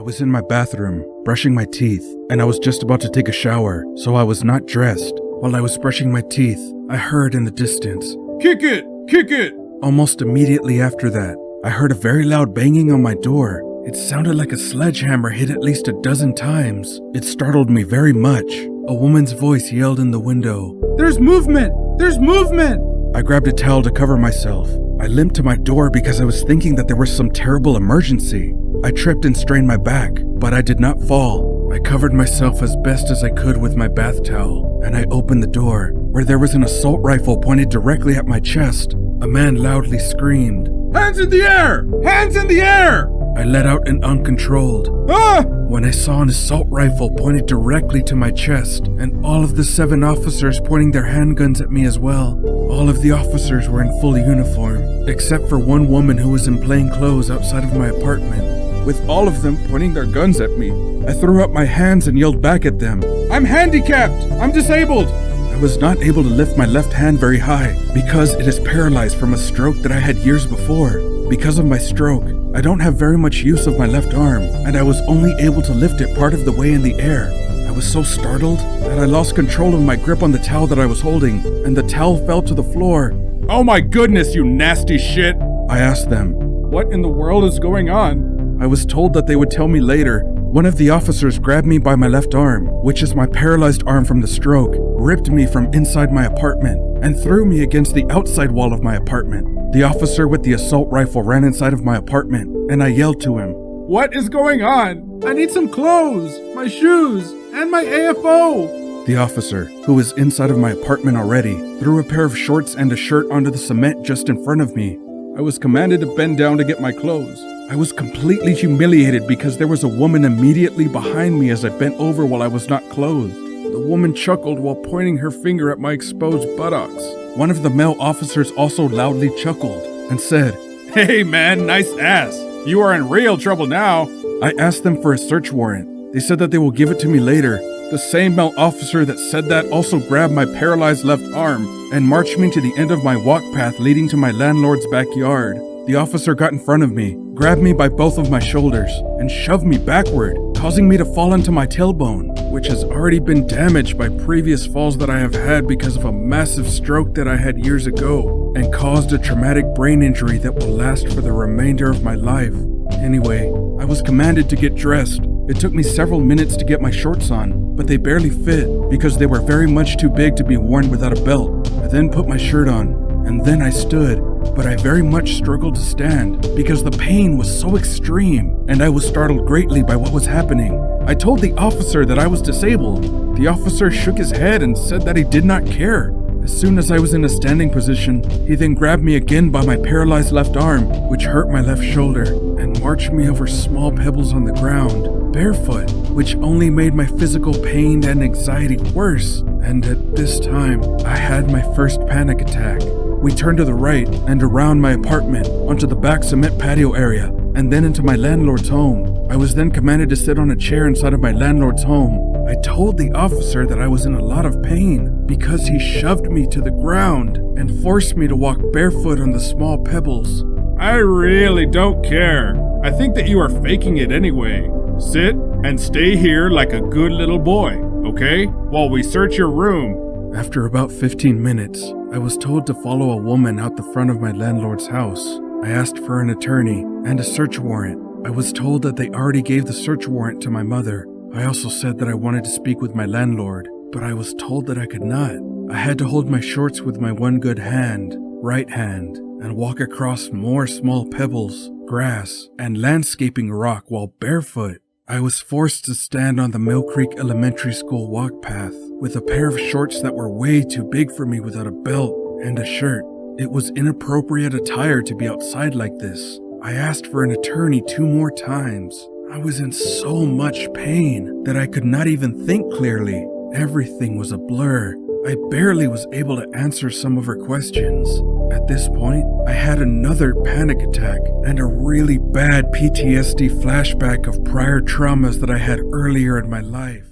I was in my bathroom, brushing my teeth, and I was just about to take a shower, so I was not dressed. While I was brushing my teeth, I heard in the distance, "Kick it! Kick it!" Almost immediately after that, I heard a very loud banging on my door. It sounded like a sledgehammer hit at least a dozen times. It startled me very much. A woman's voice yelled in the window, "There's movement! There's movement!" I grabbed a towel to cover myself. I limped to my door because I was thinking that there was some terrible emergency. I tripped and strained my back, but I did not fall. I covered myself as best as I could with my bath towel, and I opened the door, where there was an assault rifle pointed directly at my chest. A man loudly screamed, "Hands in the air! Hands in the air!" I let out an uncontrolled, "Ah!" when I saw an assault rifle pointed directly to my chest, and all of the 7 officers pointing their handguns at me as well. All of the officers were in full uniform, except for one woman who was in plain clothes outside of my apartment. With all of them pointing their guns at me, I threw up my hands and yelled back at them, "I'm handicapped! I'm disabled!" I was not able to lift my left hand very high because it is paralyzed from a stroke that I had years before. Because of my stroke, I don't have very much use of my left arm, and I was only able to lift it part of the way in the air. I was so startled that I lost control of my grip on the towel that I was holding, and the towel fell to the floor. "Oh my goodness, you nasty shit!" I asked them. "What in the world is going on?" I was told that they would tell me later. One of the officers grabbed me by my left arm, which is my paralyzed arm from the stroke, ripped me from inside my apartment, and threw me against the outside wall of my apartment. The officer with the assault rifle ran inside of my apartment, and I yelled to him, "What is going on? I need some clothes, my shoes, and my AFO!" The officer, who was inside of my apartment already, threw a pair of shorts and a shirt onto the cement just in front of me. I was commanded to bend down to get my clothes. I was completely humiliated because there was a woman immediately behind me as I bent over while I was not clothed. The woman chuckled while pointing her finger at my exposed buttocks. One of the male officers also loudly chuckled and said, "Hey man, nice ass. You are in real trouble now." I asked them for a search warrant. They said that they will give it to me later. The same male officer that said that also grabbed my paralyzed left arm and marched me to the end of my walk path leading to my landlord's backyard. The officer got in front of me, grabbed me by both of my shoulders, and shoved me backward, causing me to fall into my tailbone, which has already been damaged by previous falls that I have had because of a massive stroke that I had years ago, and caused a traumatic brain injury that will last for the remainder of my life. Anyway, I was commanded to get dressed. It took me several minutes to get my shorts on, but they barely fit because they were very much too big to be worn without a belt. I then put my shirt on, and then I stood, but I very much struggled to stand because the pain was so extreme, and I was startled greatly by what was happening. I told the officer that I was disabled. The officer shook his head and said that he did not care. As soon as I was in a standing position, he then grabbed me again by my paralyzed left arm, which hurt my left shoulder, and marched me over small pebbles on the ground, barefoot, which only made my physical pain and anxiety worse. And at this time, I had my first panic attack. We turned to the right and around my apartment, onto the back cement patio area, and then into my landlord's home. I was then commanded to sit on a chair inside of my landlord's home. I told the officer that I was in a lot of pain because he shoved me to the ground and forced me to walk barefoot on the small pebbles. "I really don't care. I think that you are faking it anyway. Sit and stay here like a good little boy, okay? While we search your room." After about 15 minutes, I was told to follow a woman out the front of my landlord's house. I asked for an attorney and a search warrant. I was told that they already gave the search warrant to my mother. I also said that I wanted to speak with my landlord, but I was told that I could not. I had to hold my shorts with my one good hand, right hand, and walk across more small pebbles, grass, and landscaping rock while barefoot. I was forced to stand on the Mill Creek Elementary School walk path with a pair of shorts that were way too big for me without a belt and a shirt. It was inappropriate attire to be outside like this. I asked for an attorney 2 more times. I was in so much pain that I could not even think clearly. Everything was a blur. I barely was able to answer some of her questions. At this point, I had another panic attack and a really bad PTSD flashback of prior traumas that I had earlier in my life.